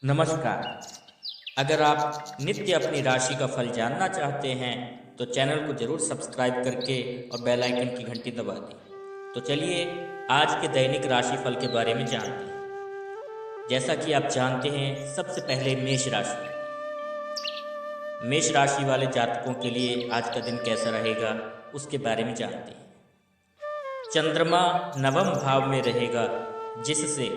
नमस्कार। अगर आप नित्य अपनी राशि का फल जानना चाहते हैं तो चैनल को जरूर सब्सक्राइब करके और बेल आइकन की घंटी दबा दें। तो चलिए आज के दैनिक राशि फल के बारे में जानते हैं। जैसा कि आप जानते हैं, सबसे पहले मेष राशि वाले जातकों के लिए आज का दिन कैसा रहेगा उसके बारे में जानते हैं। चंद्रमा नवम भाव में रहेगा, जिससे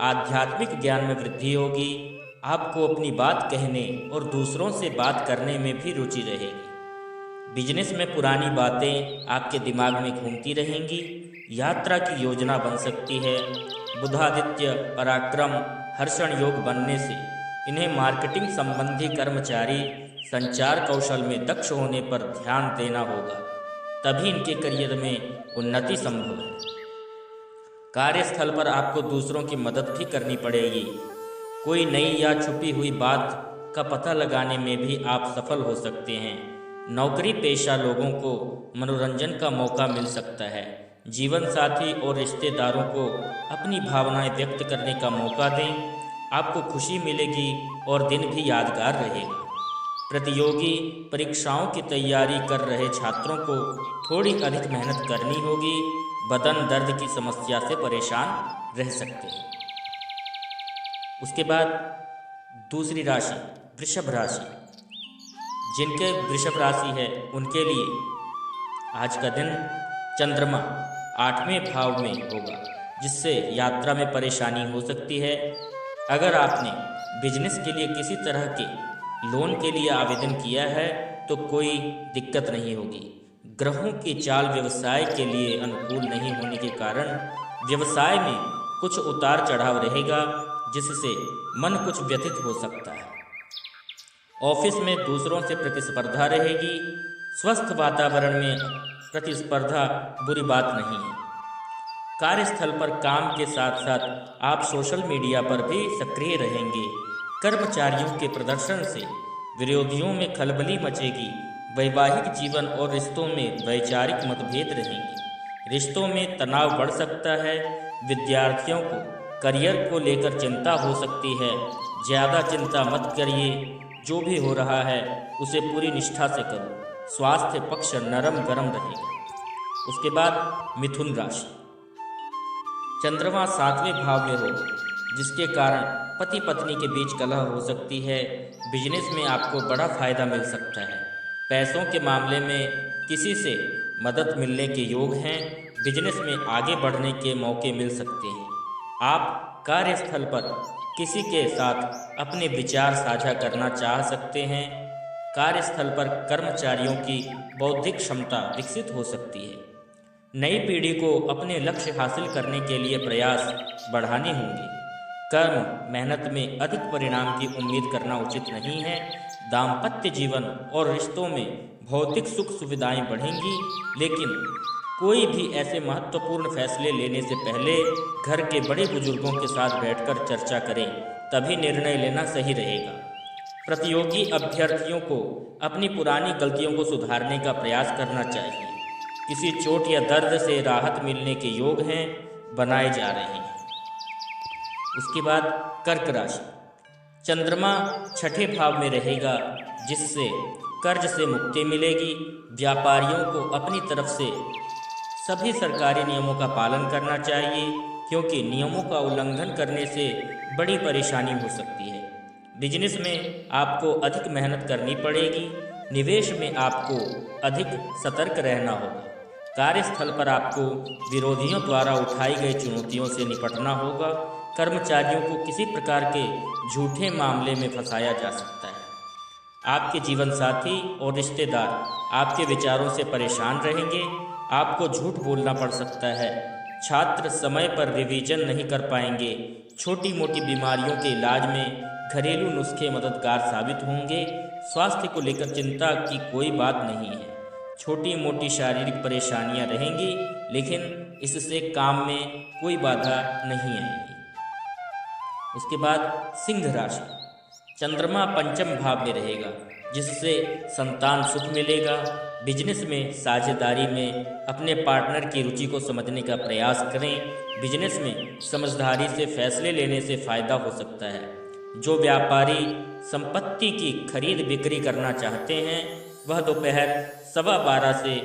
आध्यात्मिक ज्ञान में वृद्धि होगी। आपको अपनी बात कहने और दूसरों से बात करने में भी रुचि रहेगी। बिजनेस में पुरानी बातें आपके दिमाग में घूमती रहेंगी। यात्रा की योजना बन सकती है। बुधादित्य पराक्रम हर्षण योग बनने से इन्हें मार्केटिंग संबंधी कर्मचारी संचार कौशल में दक्ष होने पर ध्यान देना होगा, तभी इनके करियर में उन्नति संभव है। कार्यस्थल पर आपको दूसरों की मदद भी करनी पड़ेगी। कोई नई या छुपी हुई बात का पता लगाने में भी आप सफल हो सकते हैं। नौकरी पेशा लोगों को मनोरंजन का मौका मिल सकता है। जीवन साथी और रिश्तेदारों को अपनी भावनाएं व्यक्त करने का मौका दें। आपको खुशी मिलेगी और दिन भी यादगार रहेगा। प्रतियोगी परीक्षाओं की तैयारी कर रहे छात्रों को थोड़ी अधिक मेहनत करनी होगी। बदन दर्द की समस्या से परेशान रह सकते हैं। उसके बाद दूसरी राशि वृषभ राशि। जिनके वृषभ राशि है उनके लिए आज का दिन चंद्रमा 8वें भाव में होगा, जिससे यात्रा में परेशानी हो सकती है। अगर आपने बिजनेस के लिए किसी तरह के लोन के लिए आवेदन किया है तो कोई दिक्कत नहीं होगी। ग्रहों की चाल व्यवसाय के लिए अनुकूल नहीं होने के कारण व्यवसाय में कुछ उतार चढ़ाव रहेगा, जिससे मन कुछ व्यथित हो सकता है। ऑफिस में दूसरों से प्रतिस्पर्धा रहेगी। स्वस्थ वातावरण में प्रतिस्पर्धा बुरी बात नहीं है। कार्यस्थल पर काम के साथ साथ आप सोशल मीडिया पर भी सक्रिय रहेंगे। कर्मचारियों के प्रदर्शन से विरोधियों में खलबली मचेगी। वैवाहिक जीवन और रिश्तों में वैचारिक मतभेद रहेंगे। रिश्तों में तनाव बढ़ सकता है। विद्यार्थियों को करियर को लेकर चिंता हो सकती है। ज़्यादा चिंता मत करिए। जो भी हो रहा है उसे पूरी निष्ठा से करो। स्वास्थ्य पक्ष नरम गरम रहेगा। उसके बाद मिथुन राशि। चंद्रमा 7वें भाव में हो, जिसके कारण पति पत्नी के बीच कलह हो सकती है। बिजनेस में आपको बड़ा फायदा मिल सकता है। पैसों के मामले में किसी से मदद मिलने के योग हैं। बिजनेस में आगे बढ़ने के मौके मिल सकते हैं। आप कार्यस्थल पर किसी के साथ अपने विचार साझा करना चाह सकते हैं। कार्यस्थल पर कर्मचारियों की बौद्धिक क्षमता विकसित हो सकती है। नई पीढ़ी को अपने लक्ष्य हासिल करने के लिए प्रयास बढ़ाने होंगे। कर्म मेहनत में अधिक परिणाम की उम्मीद करना उचित नहीं है। दाम्पत्य जीवन और रिश्तों में भौतिक सुख सुविधाएं बढ़ेंगी, लेकिन कोई भी ऐसे महत्वपूर्ण फैसले लेने से पहले घर के बड़े बुजुर्गों के साथ बैठकर चर्चा करें, तभी निर्णय लेना सही रहेगा। प्रतियोगी अभ्यर्थियों को अपनी पुरानी गलतियों को सुधारने का प्रयास करना चाहिए। किसी चोट या दर्द से राहत मिलने के योग हैं बनाए जा रहे हैं। उसके बाद कर्क राशि। चंद्रमा 6ठे भाव में रहेगा, जिससे कर्ज से मुक्ति मिलेगी। व्यापारियों को अपनी तरफ से सभी सरकारी नियमों का पालन करना चाहिए, क्योंकि नियमों का उल्लंघन करने से बड़ी परेशानी हो सकती है। बिजनेस में आपको अधिक मेहनत करनी पड़ेगी। निवेश में आपको अधिक सतर्क रहना होगा। कार्यस्थल पर आपको विरोधियों द्वारा उठाई गई चुनौतियों से निपटना होगा। कर्मचारियों को किसी प्रकार के झूठे मामले में फंसाया जा सकता है। आपके जीवन साथी और रिश्तेदार आपके विचारों से परेशान रहेंगे। आपको झूठ बोलना पड़ सकता है। छात्र समय पर रिवीजन नहीं कर पाएंगे। छोटी मोटी बीमारियों के इलाज में घरेलू नुस्खे मददगार साबित होंगे। स्वास्थ्य को लेकर चिंता की कोई बात नहीं है। छोटी मोटी शारीरिक परेशानियां रहेंगी, लेकिन इससे काम में कोई बाधा नहीं आएगी। उसके बाद सिंह राशि। चंद्रमा 5म भाव में रहेगा, जिससे संतान सुख मिलेगा। बिजनेस में साझेदारी में अपने पार्टनर की रुचि को समझने का प्रयास करें। बिजनेस में समझदारी से फैसले लेने से फायदा हो सकता है। जो व्यापारी संपत्ति की खरीद बिक्री करना चाहते हैं वह दोपहर 12:15 से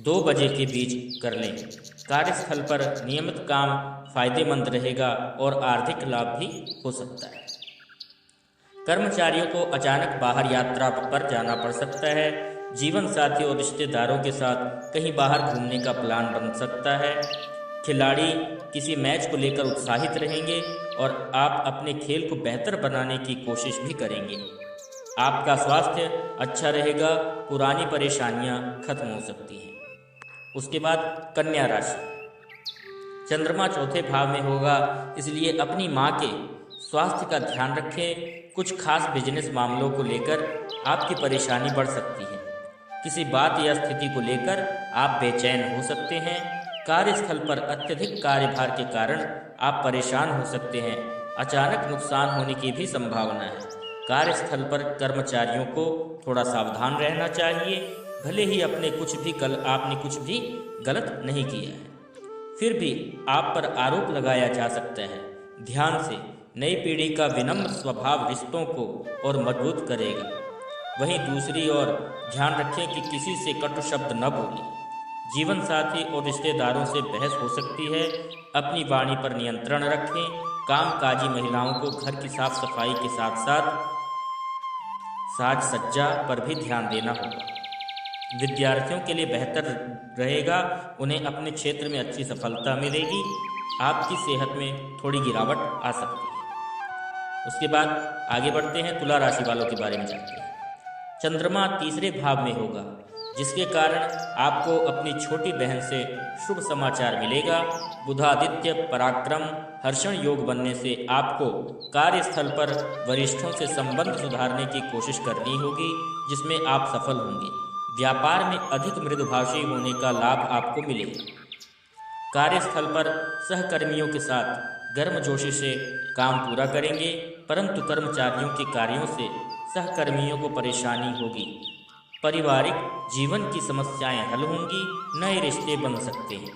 2 बजे के बीच कर लें। कार्यस्थल पर नियमित काम फायदेमंद रहेगा और आर्थिक लाभ भी हो सकता है। कर्मचारियों को अचानक बाहर यात्रा पर जाना पड़ सकता है। जीवन साथी और रिश्तेदारों के साथ कहीं बाहर घूमने का प्लान बन सकता है। खिलाड़ी किसी मैच को लेकर उत्साहित रहेंगे और आप अपने खेल को बेहतर बनाने की कोशिश भी करेंगे। आपका स्वास्थ्य अच्छा रहेगा, पुरानी परेशानियां खत्म हो सकती हैं। उसके बाद कन्या राशि। चंद्रमा चौथे भाव में होगा, इसलिए अपनी माँ के स्वास्थ्य का ध्यान रखें। कुछ खास बिजनेस मामलों को लेकर आपकी परेशानी बढ़ सकती है। किसी बात या स्थिति को लेकर आप बेचैन हो सकते हैं। कार्यस्थल पर अत्यधिक कार्यभार के कारण आप परेशान हो सकते हैं। अचानक नुकसान होने की भी संभावना है। कार्यस्थल पर कर्मचारियों को थोड़ा सावधान रहना चाहिए। भले ही आपने कुछ भी गलत नहीं किया है, फिर भी आप पर आरोप लगाया जा सकता है। ध्यान से, नई पीढ़ी का विनम्र स्वभाव रिश्तों को और मजबूत करेगा। वहीं दूसरी ओर ध्यान रखें कि किसी से कटु शब्द न बोलें। जीवन साथी और रिश्तेदारों से बहस हो सकती है। अपनी वाणी पर नियंत्रण रखें। कामकाजी महिलाओं को घर की साफ सफाई के साथ साथ साज सज्जा पर भी ध्यान देना होगा। विद्यार्थियों के लिए बेहतर रहेगा, उन्हें अपने क्षेत्र में अच्छी सफलता मिलेगी। आपकी सेहत में थोड़ी गिरावट आ सकती है। उसके बाद आगे बढ़ते हैं, तुला राशि वालों के बारे में जानते हैं। चंद्रमा तीसरे भाव में होगा, जिसके कारण आपको अपनी छोटी बहन से शुभ समाचार मिलेगा। बुधादित्य पराक्रम हर्षण योग बनने से आपको कार्यस्थल पर वरिष्ठों से संबंध सुधारने की कोशिश करनी होगी, जिसमें आप सफल होंगे। व्यापार में अधिक मृदुभाषी होने का लाभ आपको मिलेगा। कार्यस्थल पर सहकर्मियों के साथ गर्मजोशी से काम पूरा करेंगे, परंतु कर्मचारियों के कार्यों से सहकर्मियों को परेशानी होगी। पारिवारिक जीवन की समस्याएं हल होंगी, नए रिश्ते बन सकते हैं।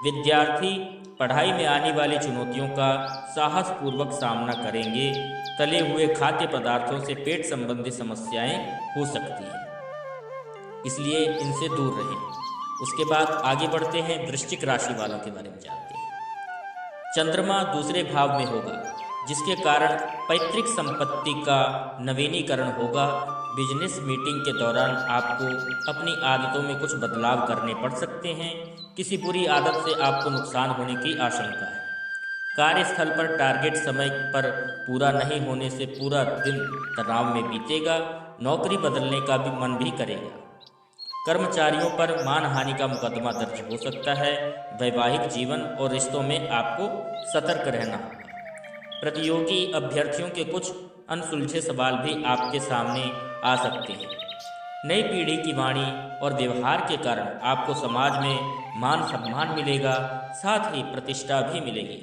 विद्यार्थी पढ़ाई में आने वाली चुनौतियों का साहसपूर्वक सामना करेंगे। तले हुए खाद्य पदार्थों से पेट संबंधी समस्याएं हो सकती हैं, इसलिए इनसे दूर रहें। उसके बाद आगे बढ़ते हैं, वृश्चिक राशि वालों के बारे में जानते हैं। चंद्रमा दूसरे भाव में होगा, जिसके कारण पैतृक संपत्ति का नवीनीकरण होगा। बिजनेस मीटिंग के दौरान आपको अपनी आदतों में कुछ बदलाव करने पड़ सकते हैं। किसी बुरी आदत से आपको नुकसान होने की आशंका है। कार्यस्थल पर टारगेट समय पर पूरा नहीं होने से पूरा दिन तनाव में बीतेगा। नौकरी बदलने का भी मन भी करेगा। कर्मचारियों पर मानहानि का मुकदमा दर्ज हो सकता है। वैवाहिक जीवन और रिश्तों में आपको सतर्क रहना होगा। प्रतियोगी अभ्यर्थियों के कुछ अनसुलझे सवाल भी आपके सामने आ सकते हैं। नई पीढ़ी की वाणी और व्यवहार के कारण आपको समाज में मान सम्मान मिलेगा, साथ ही प्रतिष्ठा भी मिलेगी।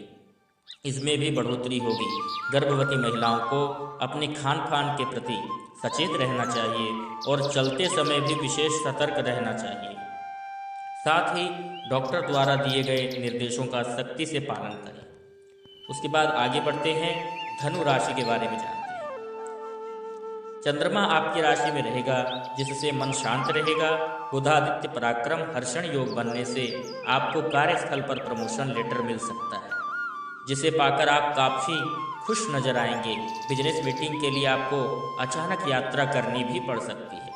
इसमें भी बढ़ोतरी होगी। गर्भवती महिलाओं को अपने खान पान के प्रति सचेत रहना चाहिए और चलते समय भी विशेष सतर्क रहना चाहिए। साथ ही डॉक्टर द्वारा दिए गए निर्देशों का सख्ती से पालन करें। उसके बाद आगे बढ़ते हैं, धनु राशि के बारे में जानते हैं। चंद्रमा आपकी राशि में रहेगा, जिससे मन शांत रहेगा। बुधादित्य पराक्रम हर्षण योग बनने से आपको कार्यस्थल पर प्रमोशन लेटर मिल सकता है, जिसे पाकर आप काफ़ी खुश नजर आएंगे। बिजनेस मीटिंग के लिए आपको अचानक यात्रा करनी भी पड़ सकती है।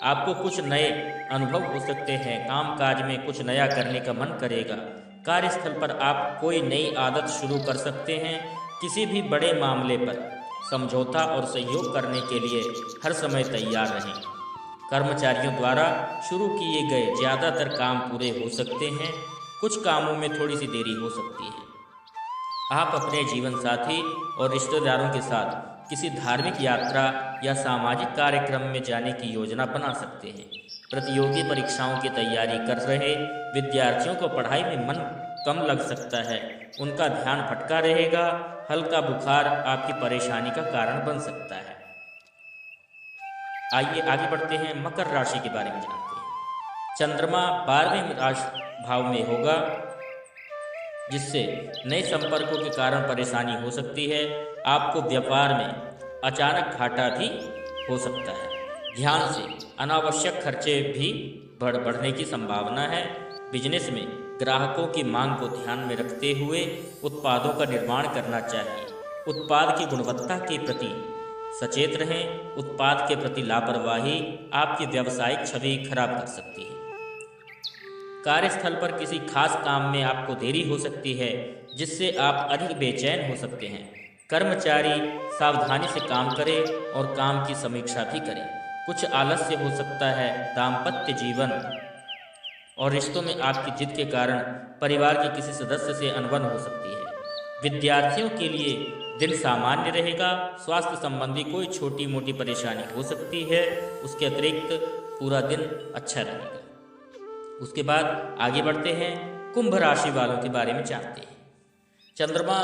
आपको कुछ नए अनुभव हो सकते हैं। कामकाज में कुछ नया करने का मन करेगा। कार्यस्थल पर आप कोई नई आदत शुरू कर सकते हैं। किसी भी बड़े मामले पर समझौता और सहयोग करने के लिए हर समय तैयार रहें। कर्मचारियों द्वारा शुरू किए गए ज़्यादातर काम पूरे हो सकते हैं। कुछ कामों में थोड़ी सी देरी हो सकती है। आप अपने जीवन साथी और रिश्तेदारों के साथ किसी धार्मिक यात्रा या सामाजिक कार्यक्रम में जाने की योजना बना सकते हैं। प्रतियोगी परीक्षाओं की तैयारी कर रहे विद्यार्थियों को पढ़ाई में मन कम लग सकता है। उनका ध्यान भटका रहेगा। हल्का बुखार आपकी परेशानी का कारण बन सकता है। आइए आगे बढ़ते हैं, मकर राशि के बारे में जानते हैं। चंद्रमा 12वें राशि भाव में होगा, जिससे नए संपर्कों के कारण परेशानी हो सकती है। आपको व्यापार में अचानक घाटा भी हो सकता है। ध्यान से, अनावश्यक खर्चे भी बढ़ने की संभावना है। बिजनेस में ग्राहकों की मांग को ध्यान में रखते हुए उत्पादों का निर्माण करना चाहिए। उत्पाद की गुणवत्ता के प्रति सचेत रहें। उत्पाद के प्रति लापरवाही आपकी व्यावसायिक छवि खराब कर सकती है। कार्यस्थल पर किसी खास काम में आपको देरी हो सकती है, जिससे आप अधिक बेचैन हो सकते हैं। कर्मचारी सावधानी से काम करें और काम की समीक्षा भी करें। कुछ आलस्य हो सकता है। दाम्पत्य जीवन और रिश्तों में आपकी जिद के कारण परिवार के किसी सदस्य से अनबन हो सकती है। विद्यार्थियों के लिए दिन सामान्य रहेगा। स्वास्थ्य संबंधी कोई छोटी मोटी परेशानी हो सकती है। उसके अतिरिक्त पूरा दिन अच्छा रहेगा। उसके बाद आगे बढ़ते हैं, कुंभ राशि वालों के बारे में जानते हैं। चंद्रमा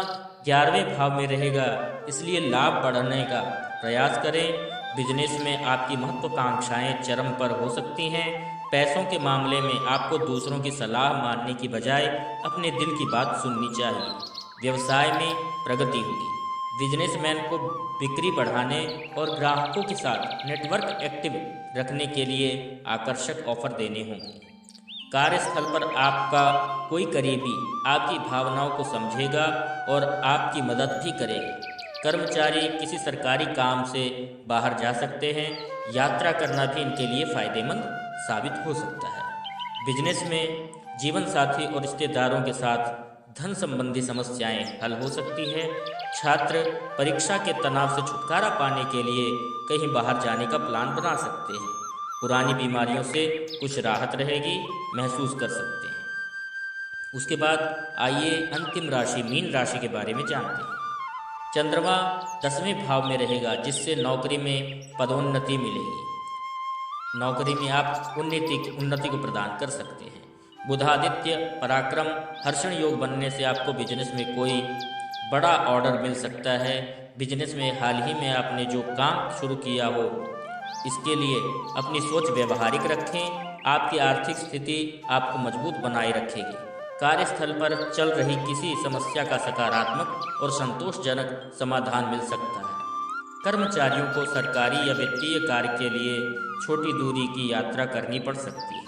11वें भाव में रहेगा, इसलिए लाभ बढ़ाने का प्रयास करें। बिजनेस में आपकी महत्वाकांक्षाएं चरम पर हो सकती हैं। पैसों के मामले में आपको दूसरों की सलाह मानने की बजाय अपने दिल की बात सुननी चाहिए। व्यवसाय में प्रगति होगी। बिजनेसमैन को बिक्री बढ़ाने और ग्राहकों के साथ नेटवर्क एक्टिव रखने के लिए आकर्षक ऑफर देने होंगे। कार्यस्थल पर आपका कोई करीबी आपकी भावनाओं को समझेगा और आपकी मदद भी करेगा। कर्मचारी किसी सरकारी काम से बाहर जा सकते हैं। यात्रा करना भी इनके लिए फायदेमंद साबित हो सकता है। बिजनेस में जीवन साथी और रिश्तेदारों के साथ धन संबंधी समस्याएं हल हो सकती है। छात्र परीक्षा के तनाव से छुटकारा पाने के लिए कहीं बाहर जाने का प्लान बना सकते हैं। पुरानी बीमारियों से कुछ राहत रहेगी, महसूस कर सकते हैं। उसके बाद आइए अंतिम राशि मीन राशि के बारे में जानते हैं। चंद्रमा 10वें भाव में रहेगा, जिससे नौकरी में पदोन्नति मिलेगी। नौकरी में आप उन्नति को प्रदान कर सकते हैं। बुधादित्य पराक्रम हर्षण योग बनने से आपको बिजनेस में कोई बड़ा ऑर्डर मिल सकता है। बिजनेस में हाल ही में आपने जो काम शुरू किया हो, इसके लिए अपनी सोच व्यवहारिक रखें। आपकी आर्थिक स्थिति आपको मजबूत बनाए रखेगी। कार्यस्थल पर चल रही किसी समस्या का सकारात्मक और संतोषजनक समाधान मिल सकता है। कर्मचारियों को सरकारी या वित्तीय कार्य के लिए छोटी दूरी की यात्रा करनी पड़ सकती है।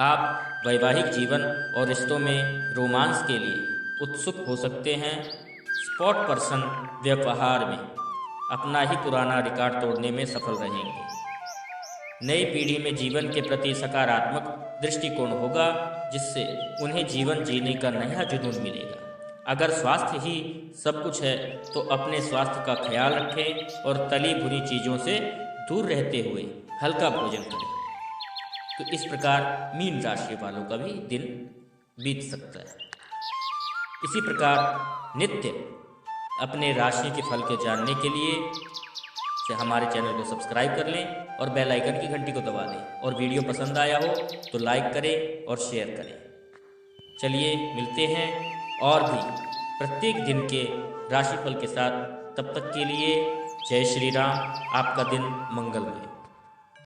आप वैवाहिक जीवन और रिश्तों में रोमांस के लिए उत्सुक हो सकते हैं। स्पॉट पर्सन व्यवहार में अपना ही पुराना रिकॉर्ड तोड़ने में सफल रहेंगे। नई पीढ़ी में जीवन के प्रति सकारात्मक दृष्टिकोण होगा, जिससे उन्हें जीवन जीने का नया जुनून मिलेगा। अगर स्वास्थ्य ही सब कुछ है तो अपने स्वास्थ्य का ख्याल रखें और तली भुनी चीज़ों से दूर रहते हुए हल्का भोजन करें। तो इस प्रकार मीन राशि वालों का भी दिन बीत सकता है। इसी प्रकार नित्य अपने राशि के फल के जानने के लिए से हमारे चैनल को सब्सक्राइब कर लें और बेल आइकन की घंटी को दबा दें। और वीडियो पसंद आया हो तो लाइक करें और शेयर करें। चलिए मिलते हैं और भी प्रत्येक दिन के राशिफल के साथ। तब तक के लिए जय श्री राम। आपका दिन मंगलमय।